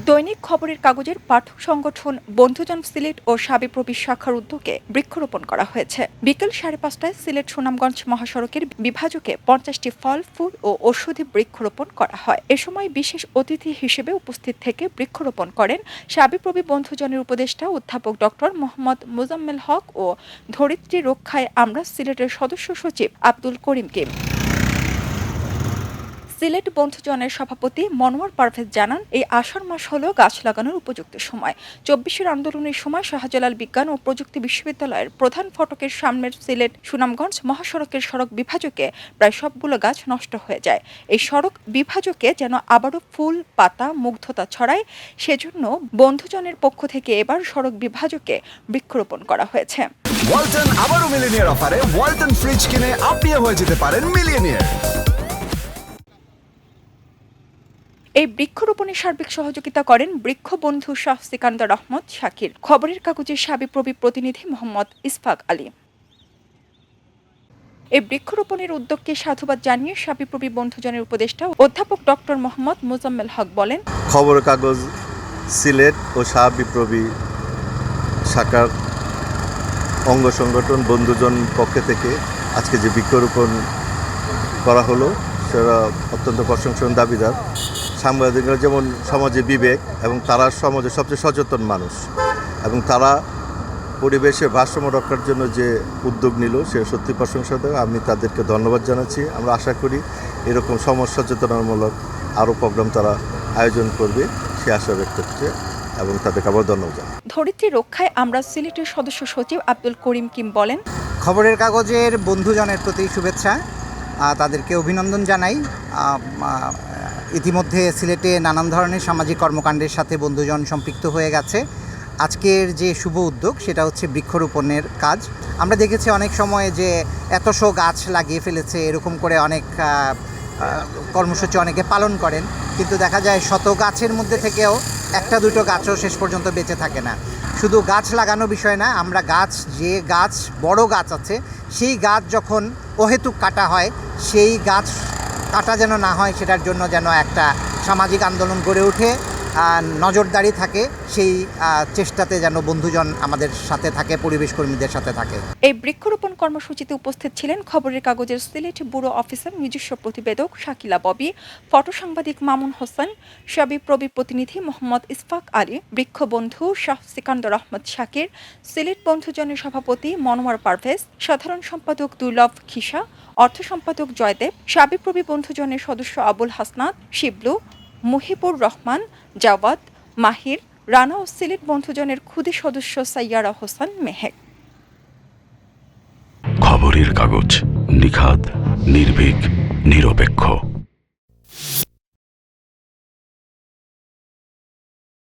দৈনিক খবরের কাগজের পাঠক সংগঠন বন্ধুজন সিলেট ও শাবিপ্রবি শাখার উদ্যোগে বৃক্ষরোপণ করা হয়েছে। বিকেল 5:30টায় সিলেট সুনামগঞ্জ মহাসড়কের বিভাজকে 50টি ফল, ফুল ও ঔষধি বৃক্ষরোপণ করা হয়। এ সময় বিশেষ অতিথি হিসেবে উপস্থিত থেকে বৃক্ষরোপণ করেন শাবিপ্রবি বন্ধুজনের উপদেষ্টা অধ্যাপক ডক্টর মোহাম্মদ মোজাম্মেল হক ও ধরিত্রী রক্ষায় আমরা সিলেটের সদস্য সচিব আব্দুল করিম কিম। সিলেট বন্ধুজনের সভাপতি মনোয়ার পারভেজ জানান, এই আষাঢ় মাস হল গাছ লাগানোর উপযুক্ত সময়। 24-এর আন্দোলনের সময় শাহজালাল বিজ্ঞান ও প্রযুক্তি বিশ্ববিদ্যালয়ের প্রধান ফটকের সামনের সিলেট সুনামগঞ্জ মহাসড়কের সড়ক বিভাজকে প্রায় সবগুলো গাছ নষ্ট হয়ে যায়। এই সড়ক বিভাজকে যেন আবারও ফুল, পাতা, মুগ্ধতা ছড়ায়, সেজন্য বন্ধুজনের পক্ষ থেকে এবার সড়ক বিভাজকে বৃক্ষরোপণ করা হয়েছে। ওয়ালটন আবারও মিলিনিয়ার অফারে ওয়ালটন ফ্রিজ কিনে আপনিও হয়ে যেতে পারেন মিলিয়নিয়ার। এই বৃক্ষরোপণে সার্বিক সহযোগিতা করেন বৃক্ষবন্ধু শাহ সিকান্দার আহমদ শাকির, খবরের কাগজের শাবিপ্রবি প্রতিনিধি মোহাম্মদ ইসফাক আলী। এই বৃক্ষরোপণের উদ্যোগকে সাধুবাদ জানিয়ে শাবিপ্রবি বন্ধুজনের উপদেষ্টা অধ্যাপক ডক্টর মোহাম্মদ মোজাম্মেল হক বলেন, খবরের কাগজ সিলেট ও শাবিপ্রবি শাখার অঙ্গ সংগঠন বন্ধুজন পক্ষ থেকে আজকে যে বৃক্ষরোপণ করা হলো সেটা অত্যন্ত প্রশংসনীয় দাবিদার। সাংবাদিকরা যেমন সমাজে বিবেক এবং তারা সমাজের সবচেয়ে সচেতন মানুষ এবং তারা পরিবেশের ভারসাম্য রক্ষার জন্য যে উদ্যোগ নিল সে সত্যি প্রশংসাদায়ক। আমি তাদেরকে ধন্যবাদ জানাচ্ছি। আমরা আশা করি এরকম সমাজ সচেতনতামূলক আরও প্রোগ্রাম তারা আয়োজন করবে, সে আশা ব্যক্ত করছে এবং তাদেরকে আবার ধন্যবাদ জানাই। ধরিত্রী রক্ষায় আমরা সিলেটের সদস্য সচিব আব্দুল করিম কিম বলেন, খবরের কাগজের বন্ধুজনের প্রতি শুভেচ্ছা, তাদেরকে অভিনন্দন জানাই। ইতিমধ্যে সিলেটে নানান ধরনের সামাজিক কর্মকাণ্ডের সাথে বন্ধুজন সম্পৃক্ত হয়ে গেছে। আজকের যে শুভ উদ্যোগ সেটা হচ্ছে বৃক্ষরোপণের কাজ। আমরা দেখেছি অনেক সময় যে এতশো গাছ লাগিয়ে ফেলেছে, এরকম করে অনেক কর্মসূচি অনেকে পালন করেন, কিন্তু দেখা যায় শত গাছের মধ্যে থেকেও একটা দুটো গাছও শেষ পর্যন্ত বেঁচে থাকে না। শুধু গাছ লাগানো বিষয় না, আমরা যে গাছ বড় গাছ আছে সেই গাছ যখন অহেতুক কাটা হয়, সেই গাছ কাটা যেন না হয়, সেটার জন্য যেন একটা সামাজিক আন্দোলন গড়ে ওঠে, নজরদারি থাকে, সেই চেষ্টাতে যেন বন্ধুজন আমাদের সাথে থাকে, পরিবেশ কর্মীদের সাথে থাকে। এই বৃক্ষরোপণ কর্মসূচিতে উপস্থিত ছিলেন খবরের কাগজের সিলেট ব্যুরো অফিসার নিজস্ব প্রতিবেদক শাকিলা ববি, ফটো সাংবাদিক মামুন হোসেন, শাবিপ্রবি প্রতিনিধি মোহাম্মদ ইসফাক আলী, বৃক্ষবন্ধু শাহ সিকান্দার আহমদ শাকির, সিলেট বন্ধুজনের সভাপতি মনোয়ার পারভেজ, সাধারণ সম্পাদক দুর্লভ খিসা, অর্থ সম্পাদক জয়দেব, শাবিপ্রবি বন্ধুজনের সদস্য আবুল হাসনাত, শিবলু, মুহিবুর রহমান, জাওয়াদ, মাহির, রানা ও সিলেট বন্ধুজনের ক্ষুদে সদস্য সাইয়ারা হোসেন মেহেক। খবরের কাগজ, নিখাত, নির্ভীক, নিরপেক্ষ।